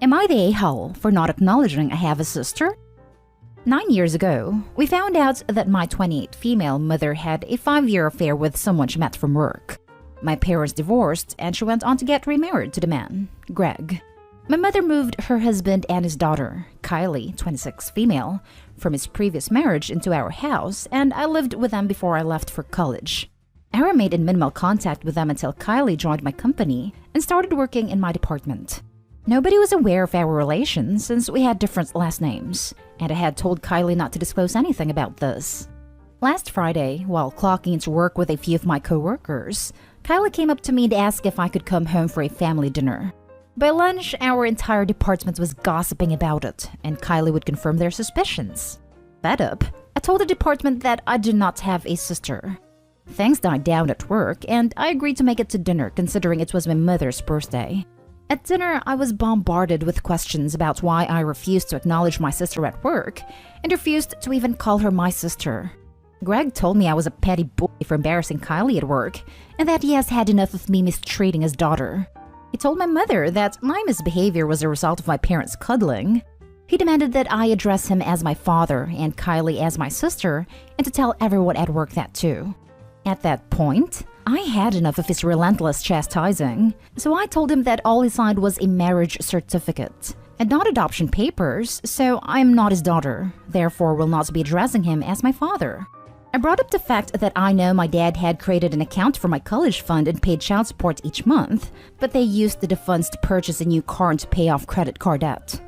Am I the a-hole for not acknowledging I have a sister? 9 years ago, we found out that my 28 female mother had a 5-year affair with someone she met from work. My parents divorced and she went on to get remarried to the man, Greg. My mother moved her husband and his daughter, Kylie, 26 female, from his previous marriage into our house, and I lived with them before I left for college. I remained in minimal contact with them until Kylie joined my company and started working in my department. Nobody was aware of our relation since we had different last names, and I had told Kylie not to disclose anything about this. Last Friday, while clocking into work with a few of my co-workers, Kylie came up to me to ask if I could come home for a family dinner. By lunch, our entire department was gossiping about it, and Kylie would confirm their suspicions. Fed up, I told the department that I do not have a sister. Things died down at work, and I agreed to make it to dinner considering it was my mother's birthday. At dinner, I was bombarded with questions about why I refused to acknowledge my sister at work and refused to even call her my sister. Greg told me I was a petty boy for embarrassing Kylie at work and that he has had enough of me mistreating his daughter. He told my mother that my misbehavior was a result of my parents cuddling. He demanded that I address him as my father and Kylie as my sister and to tell everyone at work that too. At that point, I had enough of his relentless chastising, so I told him that all he signed was a marriage certificate and not adoption papers, so I am not his daughter, therefore will not be addressing him as my father. I brought up the fact that I know my dad had created an account for my college fund and paid child support each month, but they used the funds to purchase a new car and to pay off credit card debt.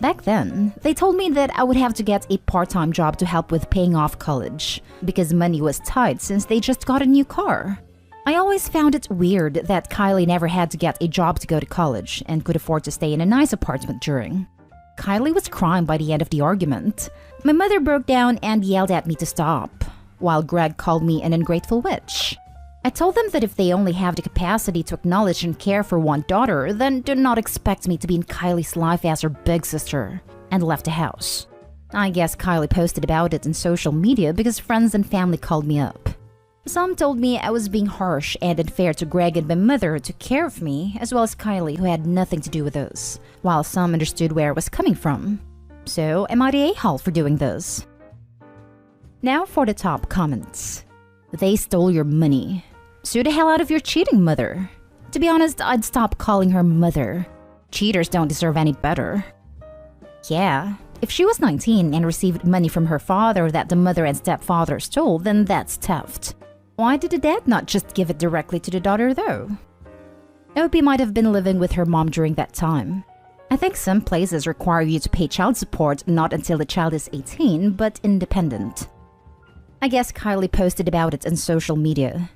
Back then, they told me that I would have to get a part-time job to help with paying off college, because money was tight since they just got a new car. I always found it weird that Kylie never had to get a job to go to college and could afford to stay in a nice apartment during. Kylie was crying by the end of the argument. My mother broke down and yelled at me to stop, while Greg called me an ungrateful witch. I told them that if they only have the capacity to acknowledge and care for one daughter, then do not expect me to be in Kylie's life as her big sister, and left the house. I guess Kylie posted about it in social media because friends and family called me up. Some told me I was being harsh and unfair to Greg and my mother who took care of me, as well as Kylie who had nothing to do with this, while some understood where I was coming from. So, am I the a-hole for doing this? Now for the top comments. They stole your money. Sue the hell out of your cheating mother. To be honest, I'd stop calling her mother. Cheaters don't deserve any better. Yeah, if she was 19 and received money from her father that the mother and stepfather stole, then that's theft. Why did the dad not just give it directly to the daughter though? Opie might have been living with her mom during that time. I think some places require you to pay child support not until the child is 18, but independent. I guess Kylie posted about it on social media.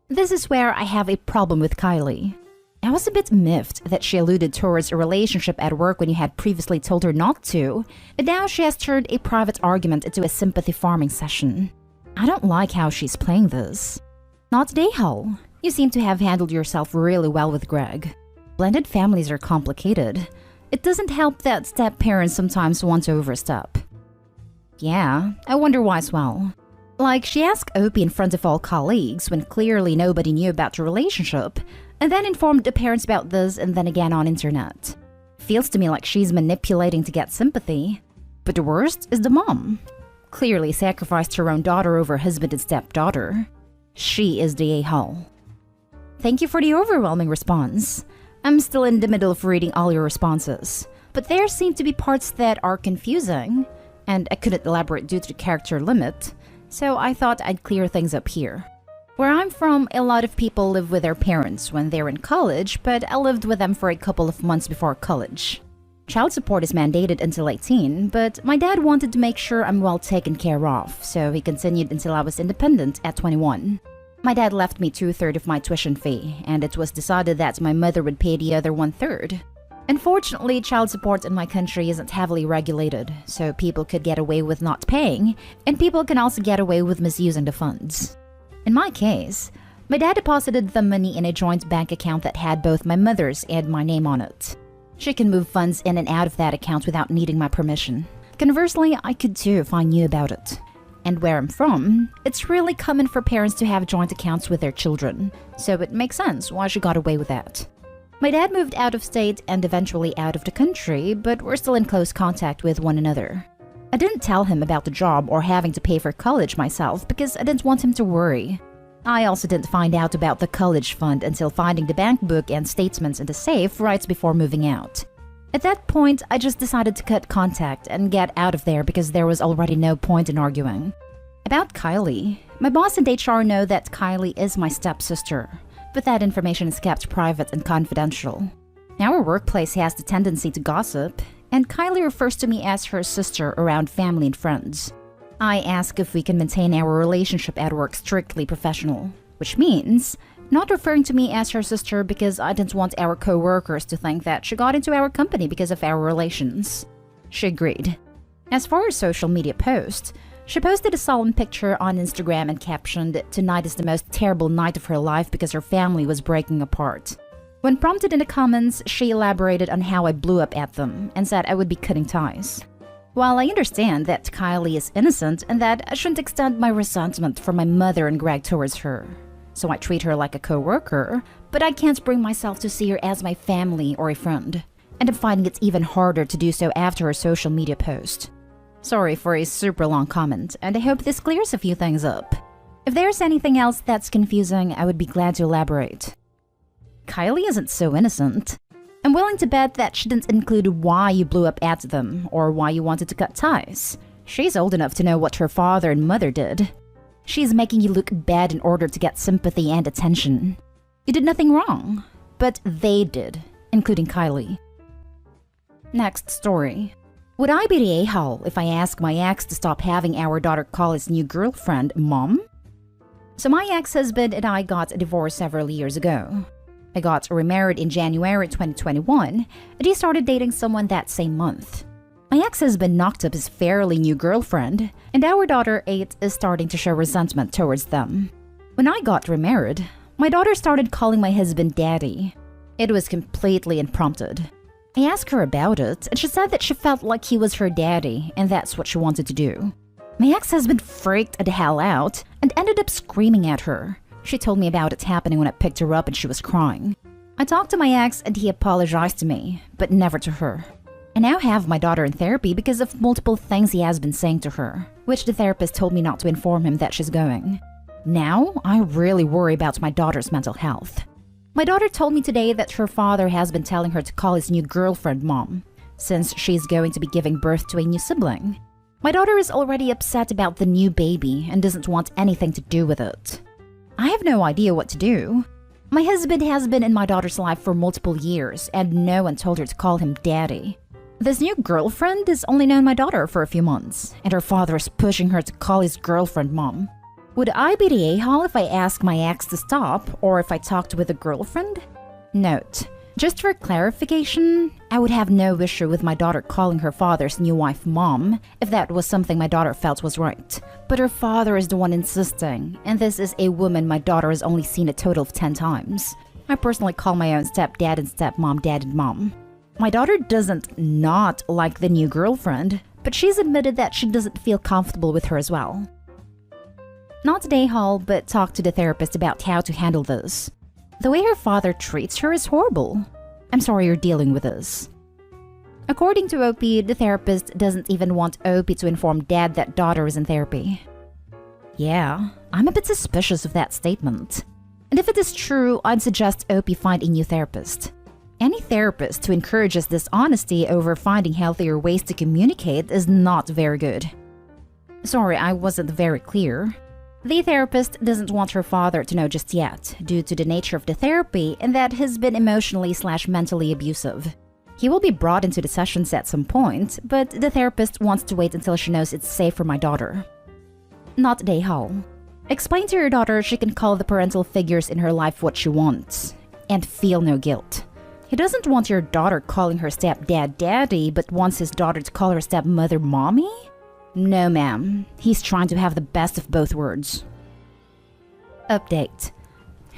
This is where I have a problem with Kylie. I was a bit miffed that she alluded towards a relationship at work when you had previously told her not to, but now she has turned a private argument into a sympathy farming session. I don't like how she's playing this. Not the a-hole. You seem to have handled yourself really well with Greg. Blended families are complicated. It doesn't help that step-parents sometimes want to overstep. Yeah, I wonder why as well. Like, she asked Opie in front of all colleagues when clearly nobody knew about the relationship, and then informed the parents about this and then again on internet. Feels to me like she's manipulating to get sympathy. But the worst is the mom. Clearly sacrificed her own daughter over husband and stepdaughter. She is the a-hole. Thank you for the overwhelming response. I'm still in the middle of reading all your responses, but there seem to be parts that are confusing, and I couldn't elaborate due to the character limit, so I thought I'd clear things up here. Where I'm from, a lot of people live with their parents when they're in college, but I lived with them for a couple of months before college. Child support is mandated until 18, but my dad wanted to make sure I'm well taken care of, so he continued until I was independent at 21. My dad left me 2/3 of my tuition fee, and it was decided that my mother would pay the other 1/3. Unfortunately, child support in my country isn't heavily regulated, so people could get away with not paying, and people can also get away with misusing the funds. In my case, my dad deposited the money in a joint bank account that had both my mother's and my name on it. She can move funds in and out of that account without needing my permission. Conversely, I could too if I knew about it. And where I'm from, it's really common for parents to have joint accounts with their children, so it makes sense why she got away with that. My dad moved out of state and eventually out of the country, but we're still in close contact with one another. I didn't tell him about the job or having to pay for college myself because I didn't want him to worry. I also didn't find out about the college fund until finding the bank book and statements in the safe right before moving out. At that point, I just decided to cut contact and get out of there because there was already no point in arguing. About Kylie, my boss and HR know that Kylie is my stepsister, but that information is kept private and confidential. Our workplace has the tendency to gossip, and Kylie refers to me as her sister around family and friends. I ask if we can maintain our relationship at work strictly professional, which means not referring to me as her sister because I didn't want our co-workers to think that she got into our company because of our relations. She agreed. As for her social media post, she posted a solemn picture on Instagram and captioned, "Tonight is the most terrible night of her life because her family was breaking apart." When prompted in the comments, she elaborated on how I blew up at them and said I would be cutting ties. While I understand that Kylie is innocent and that I shouldn't extend my resentment from my mother and Greg towards her, so I treat her like a co-worker, but I can't bring myself to see her as my family or a friend, and I'm finding it even harder to do so after her social media post. Sorry for a super long comment, and I hope this clears a few things up. If there's anything else that's confusing, I would be glad to elaborate. Kylie isn't so innocent. I'm willing to bet that she didn't include why you blew up at them or why you wanted to cut ties. She's old enough to know what her father and mother did. She's making you look bad in order to get sympathy and attention. You did nothing wrong, but they did, including Kylie. Next story. Would I be the a-hole if I ask my ex to stop having our daughter call his new girlfriend Mom? So my ex-husband and I got a divorce several years ago. I got remarried in January 2021, and he started dating someone that same month. My ex-husband knocked up his fairly new girlfriend, and our daughter 8 is starting to show resentment towards them. When I got remarried, my daughter started calling my husband Daddy. It was completely unprompted. I asked her about it, and she said that she felt like he was her daddy, and that's what she wanted to do. My ex-husband freaked the hell out and ended up screaming at her. She told me about it happening when I picked her up and she was crying. I talked to my ex and he apologized to me, but never to her. I now have my daughter in therapy because of multiple things he has been saying to her, which the therapist told me not to inform him that she's going. Now, I really worry about my daughter's mental health. My daughter told me today that her father has been telling her to call his new girlfriend Mom, since she's going to be giving birth to a new sibling. My daughter is already upset about the new baby and doesn't want anything to do with it. I have no idea what to do. My husband has been in my daughter's life for multiple years, and no one told her to call him Daddy. This new girlfriend has only known my daughter for a few months, and her father is pushing her to call his girlfriend Mom. Would I be the a-hole if I ask my ex to stop, or if I talked with a girlfriend? Note: just for clarification, I would have no issue with my daughter calling her father's new wife Mom if that was something my daughter felt was right. But her father is the one insisting, and this is a woman my daughter has only seen a total of 10 times. I personally call my own stepdad and stepmom Dad and Mom. My daughter doesn't not like the new girlfriend, but she's admitted that she doesn't feel comfortable with her as well. Not today, Hall, but talk to the therapist about how to handle this. The way her father treats her is horrible. I'm sorry you're dealing with this. According to OP, the therapist doesn't even want OP to inform Dad that daughter is in therapy. Yeah, I'm a bit suspicious of that statement. And if it is true, I'd suggest OP find a new therapist. Any therapist who encourages dishonesty over finding healthier ways to communicate is not very good. Sorry, I wasn't very clear. The therapist doesn't want her father to know just yet, due to the nature of the therapy and that he's been emotionally/mentally abusive. He will be brought into the sessions at some point, but the therapist wants to wait until she knows it's safe for my daughter. Not day Hall. Explain to your daughter she can call the parental figures in her life what she wants, and feel no guilt. He doesn't want your daughter calling her stepdad Daddy, but wants his daughter to call her stepmother Mommy? No, ma'am. He's trying to have the best of both worlds. Update.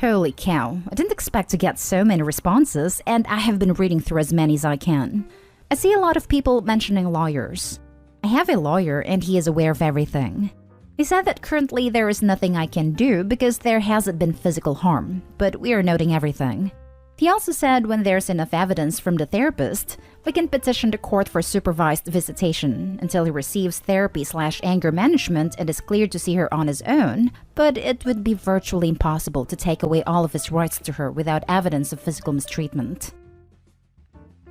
Holy cow, I didn't expect to get so many responses, and I have been reading through as many as I can. I see a lot of people mentioning lawyers. I have a lawyer, and he is aware of everything. He said that currently there is nothing I can do because there hasn't been physical harm, but we are noting everything. He also said when there's enough evidence from the therapist, we can petition the court for supervised visitation until he receives therapy/anger management and is cleared to see her on his own, but it would be virtually impossible to take away all of his rights to her without evidence of physical mistreatment.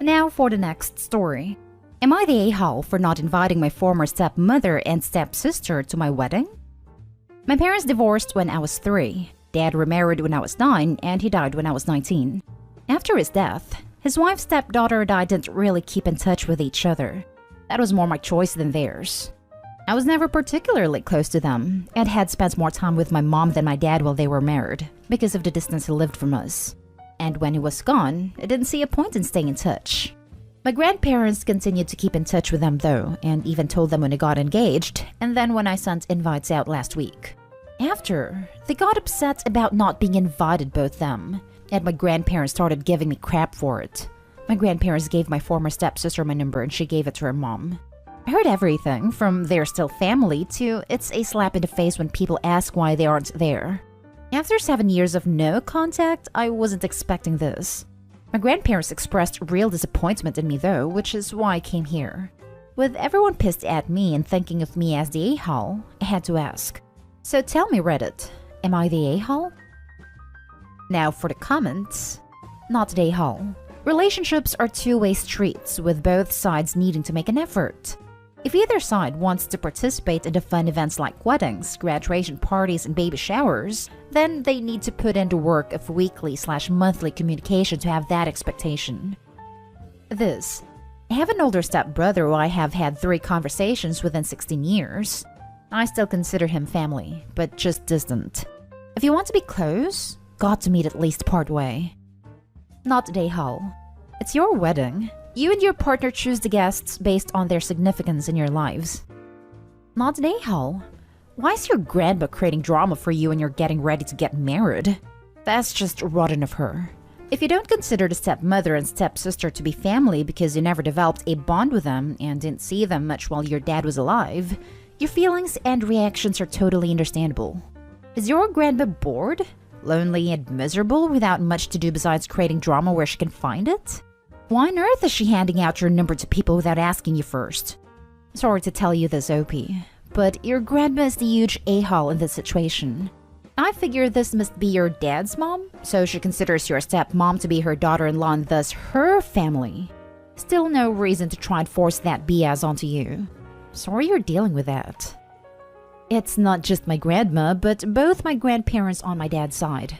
Now for the next story. Am I the a-hole for not inviting my former stepmother and stepsister to my wedding? My parents divorced when I was 3. Dad remarried when I was 9, and he died when I was 19. After his death, his wife's stepdaughter and I didn't really keep in touch with each other. That was more my choice than theirs. I was never particularly close to them, and had spent more time with my mom than my dad while they were married, because of the distance he lived from us. And when he was gone, I didn't see a point in staying in touch. My grandparents continued to keep in touch with them though, and even told them when I got engaged, and then when I sent invites out last week. After, they got upset about not being invited, both them, and my grandparents started giving me crap for it. My grandparents gave my former stepsister my number and she gave it to her mom. I heard everything from they're still family to it's a slap in the face when people ask why they aren't there. After 7 years of no contact, I wasn't expecting this. My grandparents expressed real disappointment in me though, which is why I came here. With everyone pissed at me and thinking of me as the a-hole, I had to ask. So tell me, Reddit, am I the a-hole? Now for the comments. Not the a-hole. Relationships are two-way streets, with both sides needing to make an effort. If either side wants to participate in the fun events like weddings, graduation parties, and baby showers, then they need to put in the work of weekly/monthly communication to have that expectation. This. I have an older stepbrother who I have had 3 conversations within 16 years. I still consider him family, but just distant. If you want to be close, got to meet at least part way. Not the a-hole. It's your wedding. You and your partner choose the guests based on their significance in your lives. Not the a-hole. Why is your grandma creating drama for you when you're getting ready to get married? That's just rotten of her. If you don't consider the stepmother and stepsister to be family because you never developed a bond with them and didn't see them much while your dad was alive, your feelings and reactions are totally understandable. Is your grandma bored? Lonely and miserable without much to do besides creating drama where she can find it? Why on earth is she handing out your number to people without asking you first? Sorry to tell you this, OP, but your grandma is the huge a-hole in this situation. I figure this must be your dad's mom, so she considers your stepmom to be her daughter-in-law and thus her family. Still no reason to try and force that BS onto you. Sorry you're dealing with that. It's not just my grandma, but both my grandparents on my dad's side.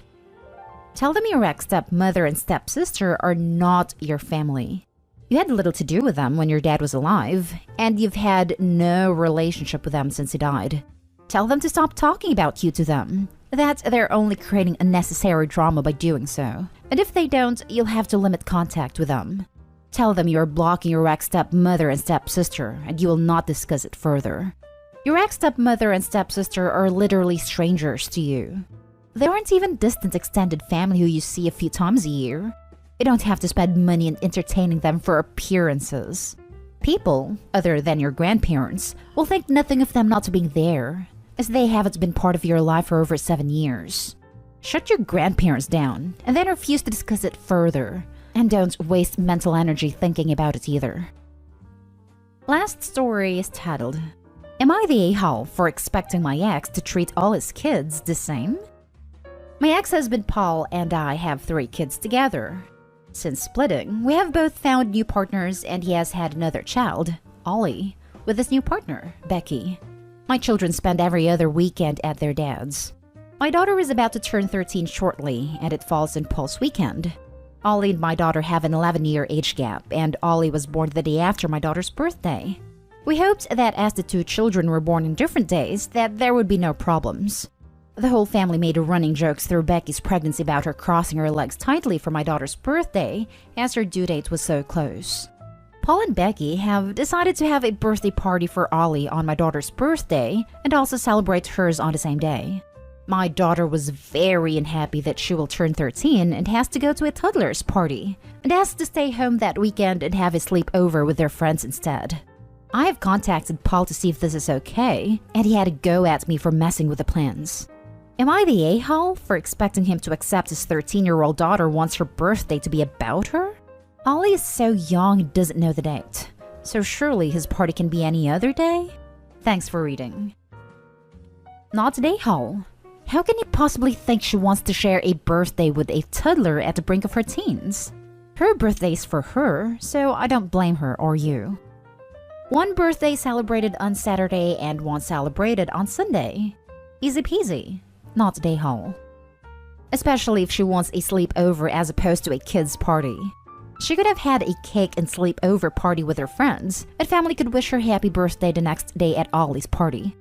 Tell them your ex-stepmother and stepsister are not your family. You had little to do with them when your dad was alive, and you've had no relationship with them since he died. Tell them to stop talking about you to them, that they're only creating unnecessary drama by doing so, and if they don't, you'll have to limit contact with them. Tell them you're blocking your ex-stepmother and stepsister, and you will not discuss it further. Your ex-stepmother and stepsister are literally strangers to you. They aren't even distant extended family who you see a few times a year. You don't have to spend money in entertaining them for appearances. People, other than your grandparents, will think nothing of them not being there, as they haven't been part of your life for over 7 years. Shut your grandparents down, and then refuse to discuss it further, and don't waste mental energy thinking about it either. Last story is titled, Am I the a-hole for expecting my ex to treat all his kids the same? My ex-husband Paul and I have 3 kids together. Since splitting, we have both found new partners and he has had another child, Ollie, with his new partner, Becky. My children spend every other weekend at their dad's. My daughter is about to turn 13 shortly, and it falls in Paul's weekend. Ollie and my daughter have an 11-year age gap, and Ollie was born the day after my daughter's birthday. We hoped that as the 2 children were born in different days, that there would be no problems. The whole family made running jokes through Becky's pregnancy about her crossing her legs tightly for my daughter's birthday, as her due date was so close. Paul and Becky have decided to have a birthday party for Ollie on my daughter's birthday, and also celebrate hers on the same day. My daughter was very unhappy that she will turn 13 and has to go to a toddler's party, and asked to stay home that weekend and have a sleepover with their friends instead. I have contacted Paul to see if this is okay, and he had a go at me for messing with the plans. Am I the a-hole for expecting him to accept his 13-year-old daughter wants her birthday to be about her? Ollie is so young he doesn't know the date, so surely his party can be any other day? Thanks for reading. Not the a-hole. How can he possibly think she wants to share a birthday with a toddler at the brink of her teens? Her birthday's for her, so I don't blame her or you. One birthday celebrated on Saturday and one celebrated on Sunday. Easy peasy. Not the a-hole. Especially if she wants a sleepover as opposed to a kid's party. She could have had a cake and sleepover party with her friends, and family could wish her happy birthday the next day at Ollie's party.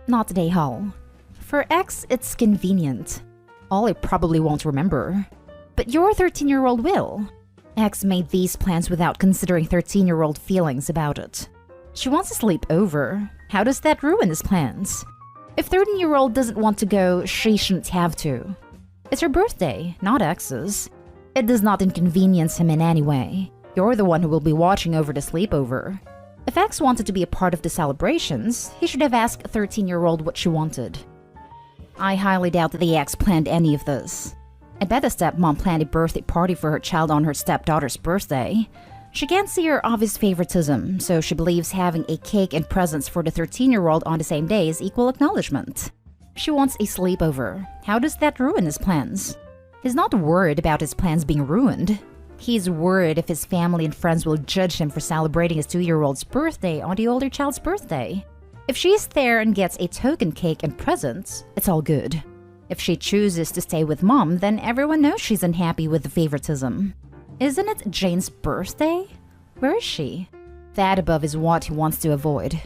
Not the a-hole. For X, it's convenient. Ollie probably won't remember. But your 13-year-old will. X made these plans without considering 13-year-old feelings about it. She wants to sleep over. How does that ruin his plans? If 13-year-old doesn't want to go, she shouldn't have to. It's her birthday, not X's. It does not inconvenience him in any way. You're the one who will be watching over the sleepover. If X wanted to be a part of the celebrations, he should have asked 13-year-old what she wanted. I highly doubt that the X planned any of this. I bet the stepmom planned a birthday party for her child on her stepdaughter's birthday. She can't see her obvious favoritism, so she believes having a cake and presents for the 13-year-old on the same day is equal acknowledgement. She wants a sleepover. How does that ruin his plans? He's not worried about his plans being ruined. He's worried if his family and friends will judge him for celebrating his 2-year-old's birthday on the older child's birthday. If she's there and gets a token cake and presents, it's all good. If she chooses to stay with mom, then everyone knows she's unhappy with the favoritism. Isn't it Jane's birthday? Where is she? That above is what he wants to avoid.